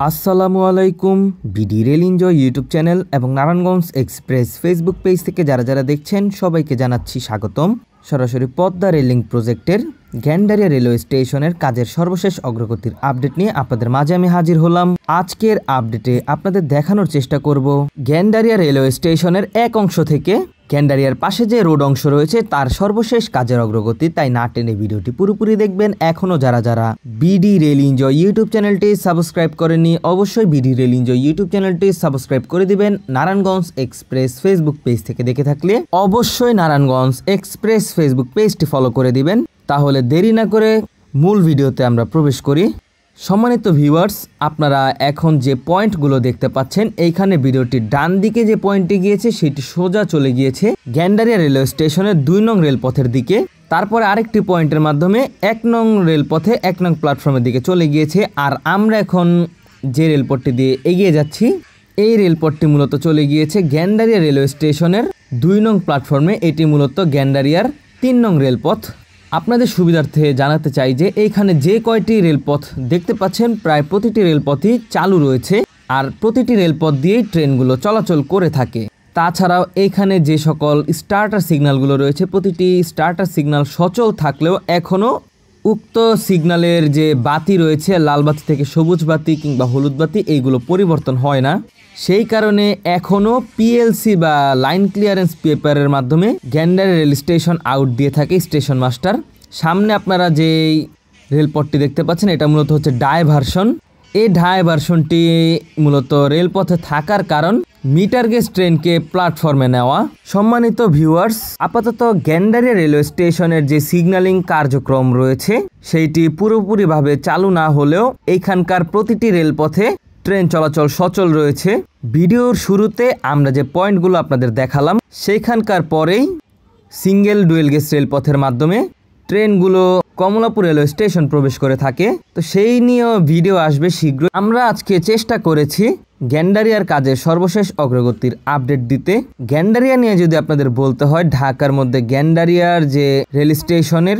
আসসালামু আলাইকুম। BD rail enjoy YouTube channel এবং নারায়ণগঞ্জ এক্সপ্রেস ফেসবুক পেজ থেকে যারা দেখছেন সবাইকে জানাচ্ছি স্বাগতম। সরাসরি পদ্মা রেলিং প্রজেক্টের গ্যান্ডারিয়া রেলওয়ে স্টেশনের কাজের সর্বশেষ অগ্রগতির আপডেট নিয়ে আপনাদের মাঝে আমি হাজির হলাম। আজকের আপডেটে আপনাদের দেখানোর চেষ্টা করব গ্যান্ডারিয়া রেলওয়ে স্টেশনের এক অংশ থেকে গ্যান্ডারিয়ার পাশে যে রোড অংশ রয়েছে তার সর্বশেষ কাজের অগ্রগতি। তাই না টেনে ভিডিওটি পুরোপুরি দেখবেন। এখনও যারা বিডি রেল এনজয় ইউটিউব চ্যানেলটি সাবস্ক্রাইব করেননি অবশ্যই বিডি রেল এনজয় ইউটিউব চ্যানেলটি সাবস্ক্রাইব করে দিবেন। নারায়ণগঞ্জ এক্সপ্রেস ফেসবুক পেজ থেকে দেখে থাকলে অবশ্যই নারায়ণগঞ্জ এক্সপ্রেস ফেসবুক পেজটি ফলো করে দিবেন। তাহলে দেরি না করে মূল ভিডিওতে আমরা প্রবেশ করি। সম্মানিত ভিউয়ার্স, আপনারা এখন যে পয়েন্টগুলো দেখতে পাচ্ছেন, এইখানে ভিডিওটির ডান দিকে যে পয়েন্টটি গিয়েছে সেটি সোজা চলে গিয়েছে গ্যান্ডারিয়া রেলওয়ে স্টেশনের 2 নং রেলপথের দিকে। তারপরে আরেকটি পয়েন্টের মাধ্যমে 1 নং রেলপথে 1 নং প্ল্যাটফর্মের দিকে চলে গিয়েছে। আর আমরা এখন যে রেলপথটি দিয়ে এগিয়ে যাচ্ছি এই রেলপথটি মূলত চলে গিয়েছে গ্যান্ডারিয়া রেলওয়ে স্টেশনের 2 নং প্ল্যাটফর্মে। এটি মূলত গ্যান্ডারিয়ার 3 নং রেলপথ। আপনাদের সুবিধার্থে জানাতে চাই যে এইখানে যে কয়টি রেলপথ দেখতে পাচ্ছেন প্রায় প্রতিটি রেলপথই চালু রয়েছে আর প্রতিটি রেলপথ দিয়েই ট্রেনগুলো চলাচল করে থাকে। তাছাড়াও এইখানে যে সকল স্টার্টার সিগন্যালগুলো রয়েছে প্রতিটি স্টার্টার সিগন্যাল সচল থাকলেও এখনও উক্ত সিগন্যালের যে বাতি রয়েছে লাল বাতি থেকে সবুজ বাতি কিংবা হলুদ বাতি এইগুলো পরিবর্তন হয় না। সেই কারণে এখনও পিএলসি বা লাইন ক্লিয়ারেন্স পেপারের মাধ্যমে গ্যান্ডারিয়া রেল স্টেশন আউট দিয়ে থাকে স্টেশন মাস্টার। সামনে আপনারা যেই রেলপথটি দেখতে পাচ্ছেন এটা মূলত হচ্ছে ডাইভারশন। এই ডাইভারশনটি মূলত রেলপথে থাকার কারণ মিটার গেজ ট্রেনকে প্ল্যাটফর্মে নেওয়া। সম্মানিত ভিউয়ার্স, আপাতত গ্যান্ডারিয়া রেলওয়ে স্টেশনের যে সিগন্যালিং কার্যক্রম রয়েছে সেইটি পুরোপুরিভাবে চালু না হলেও এইখানকার প্রতিটি রেলপথে ট্রেন চলাচল সচল রয়েছে। ভিডিওর শুরুতে আমরা যে পয়েন্টগুলো আপনাদের দেখালাম সেইখানকার পরেই সিঙ্গেল ডুয়েল গেজ রেলপথের মাধ্যমে ট্রেনগুলো কমলাপুর রেলওয়ে স্টেশন প্রবেশ করে থাকে। তো সেই নিয়েও ভিডিও আসবে শীঘ্রই। আমরা আজকে চেষ্টা করেছি গ্যান্ডারিয়ার কাজের সর্বশেষ অগ্রগতির আপডেট দিতে। গ্যান্ডারিয়া নিয়ে যদি আপনাদের বলতে হয়, ঢাকার মধ্যে গ্যান্ডারিয়ার যে রেল স্টেশনের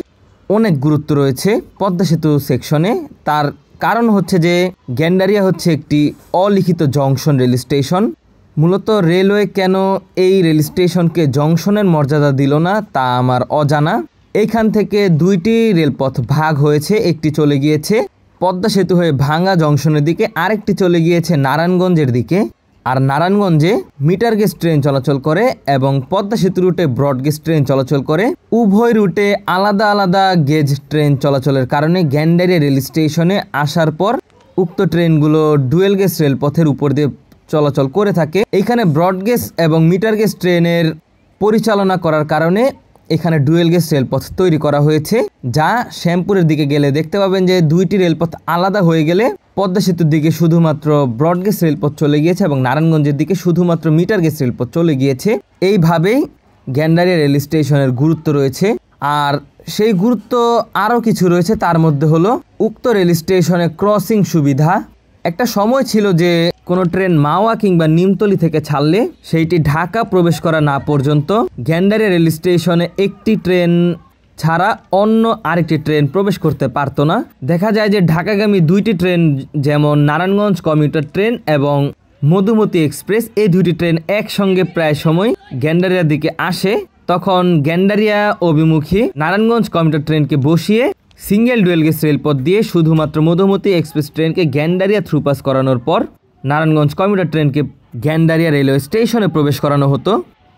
অনেক গুরুত্ব রয়েছে পদ্মা সেতু সেকশনে। তার কারণ হচ্ছে যে গ্যান্ডারিয়া হচ্ছে একটি অলিখিত জংশন রেল স্টেশন। মূলত রেলওয়ে কেন এই রেল স্টেশনকে জংশনের মর্যাদা দিল না তা আমার অজানা। এইখান থেকে 2টি রেলপথ ভাগ হয়েছে, একটি চলে গিয়েছে পদ্মা সেতু হয়ে ভাঙ্গা জংশনের দিকে, আরেকটি চলে গিয়েছে নারায়ণগঞ্জের দিকে। আর নারায়ণগঞ্জে মিটার গেজ ট্রেন চলাচল করে এবং পদ্মা সেতু রুটে ব্রড গেজ ট্রেন চলাচল করে। উভয় রুটে আলাদা আলাদা গেজ ট্রেন চলাচলের কারণে গ্যান্ডারিয়া রেল স্টেশনে আসার পর উক্ত ট্রেনগুলো ডুয়েল গেজ রেলপথের উপর দিয়ে চলাচল করে থাকে। এইখানে ব্রড গেজ এবং মিটার গেজ ট্রেনের পরিচালনা করার কারণে এখানে ডুয়েল গেজ রেলপথ তৈরি করা হয়েছে, যা শ্যামপুরের দিকে গেলে দেখতে পাবেন যে 2টি রেলপথ আলাদা হয়ে গেলে পদ্মা সেতুর দিকে শুধুমাত্র ব্রড গেজ রেলপথ চলে গিয়েছে এবং নারায়ণগঞ্জের দিকে শুধুমাত্র মিটার গেজ রেলপথ চলে গিয়েছে। এইভাবেই গ্যান্ডারিয়া রেল স্টেশনের গুরুত্ব রয়েছে। আর সেই গুরুত্ব আরও কিছু রয়েছে, তার মধ্যে হলো উক্ত রেল স্টেশনে ক্রসিং সুবিধা। একটা সময় ছিল যে কোনো ট্রেন মাওয়া কিংবা নিমতলি থেকে ছাড়লে সেইটি ঢাকা প্রবেশ করা না পর্যন্ত গ্যান্ডারিয়া রেল স্টেশনে একটি ট্রেন ছাড়া অন্য আরেকটি ট্রেন প্রবেশ করতে পারতো না। দেখা যায় যে ঢাকাগামী 2টি ট্রেন যেমন নারায়ণগঞ্জ কমিউটার ট্রেন এবং মধুমতি এক্সপ্রেস, এই 2টি ট্রেন একসঙ্গে প্রায় সময় গ্যান্ডারিয়ার দিকে আসে। তখন গ্যান্ডারিয়া অভিমুখী নারায়ণগঞ্জ কমিউটার ট্রেনকে বসিয়ে সিঙ্গেল ডুয়েল গেজ রেলপথ দিয়ে শুধুমাত্র মধুমতি এক্সপ্রেস ট্রেনকে গ্যান্ডারিয়া থ্রুপাস করানোর পর নারায়ণগঞ্জ কমিউটার ট্রেনকে গ্যান্ডারিয়া রেলওয়ে স্টেশনে প্রবেশ করানো হতো।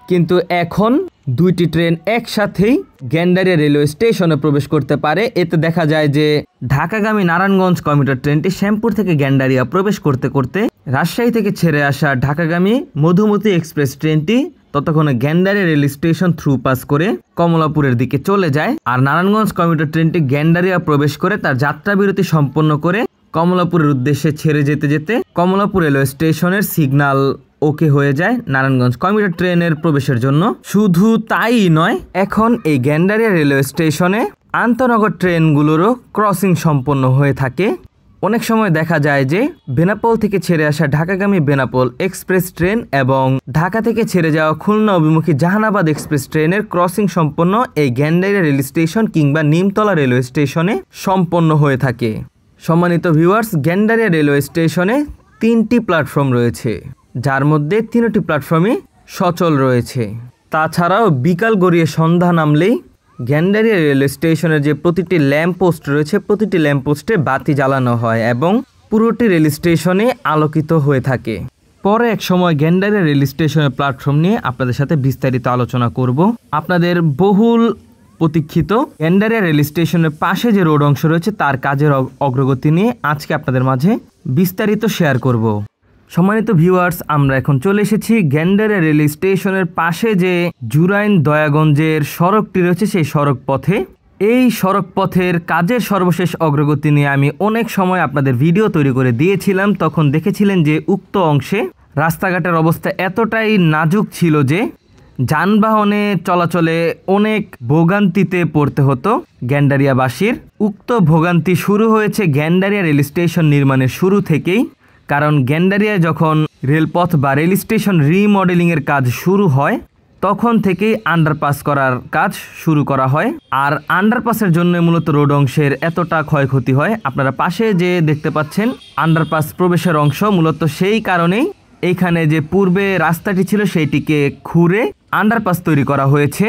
কিন্তু এখন 2টি ট্রেন একসাথেই গ্যান্ডারিয়া রেলওয়ে স্টেশনে প্রবেশ করতে পারে। এতে দেখা যায় যে ঢাকাগামী নারায়ণগঞ্জ কমিউটার ট্রেনটি শ্যামপুর থেকে গ্যান্ডারিয়া প্রবেশ করতে করতে রাজশাহী থেকে ছেড়ে আসা ঢাকাগামী মধুমতি এক্সপ্রেস ট্রেনটি ততক্ষণে Gendaria rail station through pass করে কমলাপুরের দিকে চলে যায়। আর নারায়ণগঞ্জ কমিউটার ট্রেনটি গ্যান্ডারিয়া প্রবেশ করে তার যাত্রা বিরতি সম্পন্ন করে কমলাপুরের উদ্দেশ্যে ছেড়ে যেতে যেতে কমলাপুর রেলওয়ে স্টেশনের সিগন্যাল ওকে হয়ে যায় নারায়ণগঞ্জ কমিউটার ট্রেনের প্রবেশের জন্য। শুধু তাই নয়, এখন এই গ্যান্ডারিয়া রেলওয়ে স্টেশনে আন্তনগর ট্রেনগুলোরও ক্রসিং সম্পন্ন হয়ে থাকে। অনেক সময় দেখা যায় যে বেনাপোল থেকে ছেড়ে আসা ঢাকাগামী বেনাপোল এক্সপ্রেস ট্রেন এবং ঢাকা থেকে ছেড়ে যাওয়া খুলনা অভিমুখী জাহানাবাদ এক্সপ্রেস ট্রেনের ক্রসিং সম্পন্ন এই গ্যান্ডারিয়া রেল স্টেশন কিংবা নিমতলা রেলওয়ে স্টেশনে সম্পন্ন হয়ে থাকে। সম্মানিত ভিউয়ার্স, গ্যান্ডারিয়া রেলওয়ে স্টেশনে 3টি প্ল্যাটফর্ম রয়েছে, যার মধ্যে 3টি প্ল্যাটফর্মই সচল রয়েছে। তাছাড়াও বিকাল গড়িয়ে সন্ধ্যা নামলেই গ্যান্ডারিয়া রেলওয়ে স্টেশনের যে প্রতিটি ল্যাম্প পোস্ট রয়েছে, প্রতিটি ল্যাম্প পোস্টে বাতি জ্বালানো হয় এবং পুরোটি রেল স্টেশনে আলোকিত হয়ে থাকে। পরে এক সময় গ্যান্ডারিয়া রেল স্টেশনের প্ল্যাটফর্ম নিয়ে আপনাদের সাথে বিস্তারিত আলোচনা করব। আপনাদের বহুল প্রতীক্ষিত গ্যান্ডারিয়া রেল স্টেশনের পাশে যে রোড অংশ রয়েছে তার কাজের অগ্রগতি নিয়ে আজকে আপনাদের মাঝে বিস্তারিত শেয়ার করব। সম্মানিত ভিউয়ার্স, আমরা এখন চলে এসেছি গ্যান্ডারিয়া রেল স্টেশনের পাশে যে জুরাইন দয়াগঞ্জের সড়কটি রয়েছে সেই সড়ক পথে। এই সড়ক পথের কাজের সর্বশেষ অগ্রগতি নিয়ে আমি অনেক সময় আপনাদের ভিডিও তৈরি করে দিয়েছিলাম। তখন দেখেছিলেন যে উক্ত অংশে রাস্তাঘাটের অবস্থা এতটাই নাজুক ছিল যে যানবাহনে চলাচলে অনেক ভোগান্তিতে পড়তে হতো গ্যান্ডারিয়াবাসীর। উক্ত ভোগান্তি শুরু হয়েছে গ্যান্ডারিয়া রেল স্টেশন নির্মাণের শুরু থেকেই, কারণ গ্যান্ডারিয়ায় যখন রেলপথ বা রেল স্টেশন রিমডেলিংয়ের কাজ শুরু হয় তখন থেকেই আন্ডারপাস করার কাজ শুরু করা হয়। আর আন্ডারপাসের জন্য মূলত রোড অংশের এতটা ক্ষয়ক্ষতি হয়। আপনারা পাশে যে দেখতে পাচ্ছেন আন্ডারপাস প্রবেশের অংশ, মূলত সেই কারণেই এইখানে যে পূর্বে রাস্তাটি ছিল সেইটিকে খুঁড়ে আন্ডারপাস তৈরি করা হয়েছে।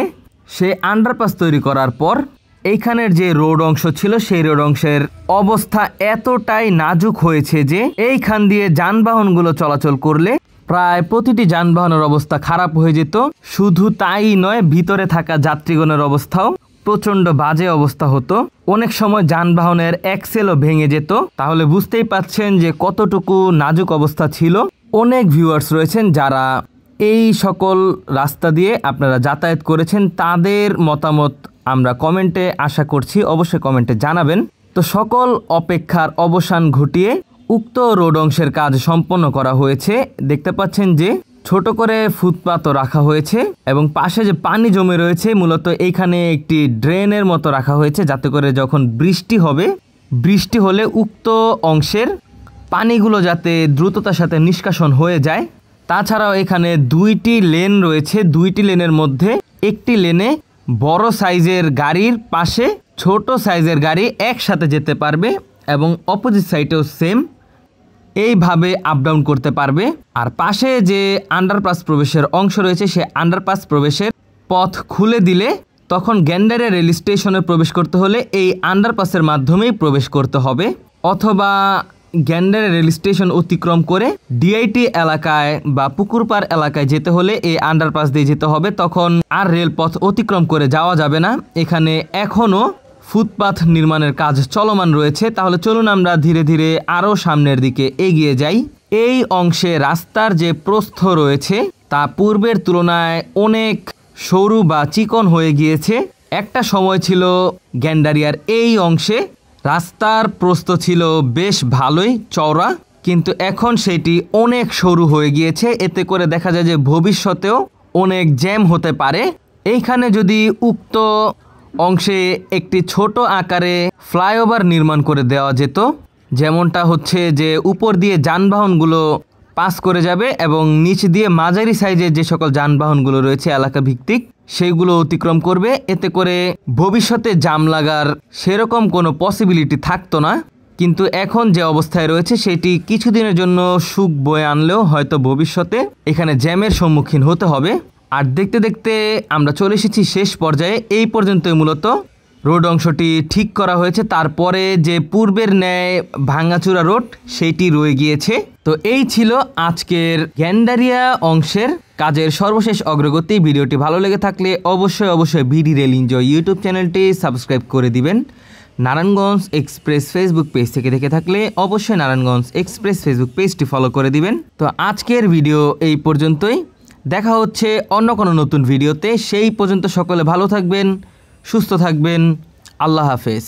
সেই আন্ডারপাস তৈরি করার পর এইখানের যে রোড অংশ ছিল সেই রোড অংশের অবস্থা এতটাই নাজুক হয়েছে যে এইখান দিয়ে যানবাহনগুলো চলাচল করলে প্রায় প্রতিটি যানবাহনের অবস্থা খারাপ হয়ে যেত। শুধু তাই নয়, ভিতরে থাকা যাত্রীগণের অবস্থাও প্রচণ্ড বাজে অবস্থা হতো। অনেক সময় যানবাহনের এক্সেলও ভেঙে যেত। তাহলে বুঝতেই পাচ্ছেন যে কতটুকু নাজুক অবস্থা ছিল। অনেক ভিউয়ার্স রয়েছেন যারা এই সকল রাস্তা দিয়ে আপনারা যাতায়াত করেছেন, তাদের মতামত আমরা কমেন্টে আশা করছি, অবশ্যই কমেন্টে জানাবেন। তো সকল অপেক্ষার অবসান ঘটিয়ে উক্ত রোড অংশের কাজ সম্পন্ন করা হয়েছে। দেখতে পাচ্ছেন যে ছোট করে ফুটপাতও রাখা হয়েছে এবং পাশে যে পানি জমে রয়েছে মূলত এইখানে একটি ড্রেনের মতো রাখা হয়েছে, যাতে করে যখন বৃষ্টি হলে উক্ত অংশের পানিগুলো যাতে দ্রুততার সাথে নিষ্কাশন হয়ে যায়। তাছাড়াও এখানে 2টি লেন রয়েছে। 2টি লেনের মধ্যে একটি লেনে বড় সাইজের গাড়ির পাশে ছোট সাইজের গাড়ি একসাথে যেতে পারবে এবং অপোজিট সাইডেও সেম এইভাবে আপ ডাউন করতে পারবে। আর পাশে যে আন্ডারপাস প্রবেশের অংশ রয়েছে সেই আন্ডারপাস প্রবেশের পথ খুলে দিলে তখন গ্যান্ডারিয়া রেল স্টেশনে প্রবেশ করতে হলে এই আন্ডারপাসের মাধ্যমেই প্রবেশ করতে হবে, অথবা গ্যান্ডারিয়া রেল স্টেশন অতিক্রম করে ডিআইটি এলাকায় বা পুকুরপাড় এলাকায় যেতে হলে এই আন্ডারপাস দিয়ে যেতে হবে। তখন আর রেলপথ অতিক্রম করে যাওয়া যাবে না। এখানে এখনও ফুটপাথ নির্মাণের কাজ চলমান রয়েছে। তাহলে চলুন আমরা ধীরে ধীরে আরও সামনের দিকে এগিয়ে যাই। এই অংশে রাস্তার যে প্রস্থ রয়েছে তা পূর্বের তুলনায় অনেক সরু বা চিকন হয়ে গিয়েছে। একটা সময় ছিল গ্যান্ডারিয়ার এই অংশে রাস্তার প্রস্থ ছিল বেশ ভালোই চওড়া, কিন্তু এখন সেটি অনেক সরু হয়ে গিয়েছে। এতে করে দেখা যায় যে ভবিষ্যতেও অনেক জ্যাম হতে পারে। এইখানে যদি উক্ত অংশে একটি ছোট আকারে ফ্লাইওভার নির্মাণ করে দেওয়া যেত, যেমনটা হচ্ছে যে উপর দিয়ে যানবাহনগুলো পাস করে যাবে এবং নিচ দিয়ে মাঝারি সাইজের যে সকল যানবাহনগুলো রয়েছে এলাকা ভিত্তিক সেইগুলো অতিক্রম করবে। এতে করে ভবিষ্যতে জাম লাগার সেরকম কোনো পসিবিলিটি থাকতো না। কিন্তু এখন যে অবস্থায় রয়েছে সেটি কিছুদিনের জন্য সুখ বয়ে আনলেও হয়তো ভবিষ্যতে এখানে জ্যামের সম্মুখীন হতে হবে। আর দেখতে দেখতে আমরা চলে এসেছি শেষ পর্যায়ে। এই পর্যন্তই মূলত রোড অংশটি ঠিক করা হয়েছে। তারপরে যে পূর্বের ন্যায় ভাঙাচুরা রোড সেইটি রয়ে গিয়েছে। তো এই ছিল আজকের গ্যান্ডারিয়া অংশের কাজের সর্বশেষ অগ্রগতি। ভিডিওটি ভালো লেগে থাকলে অবশ্যই বিডি রেল এনজয় ইউটিউব চ্যানেলটি সাবস্ক্রাইব করে দিবেন। নারায়ণগঞ্জ এক্সপ্রেস ফেসবুক পেজ থেকে দেখে থাকলে অবশ্যই নারায়ণগঞ্জ এক্সপ্রেস ফেসবুক পেজটি ফলো করে দিবেন। তো আজকের ভিডিও এই পর্যন্তই। দেখা হচ্ছে অন্য কোনো নতুন ভিডিওতে। সেই পর্যন্ত সকলে ভালো থাকবেন, সুস্থ থাকবেন। আল্লাহ হাফেজ।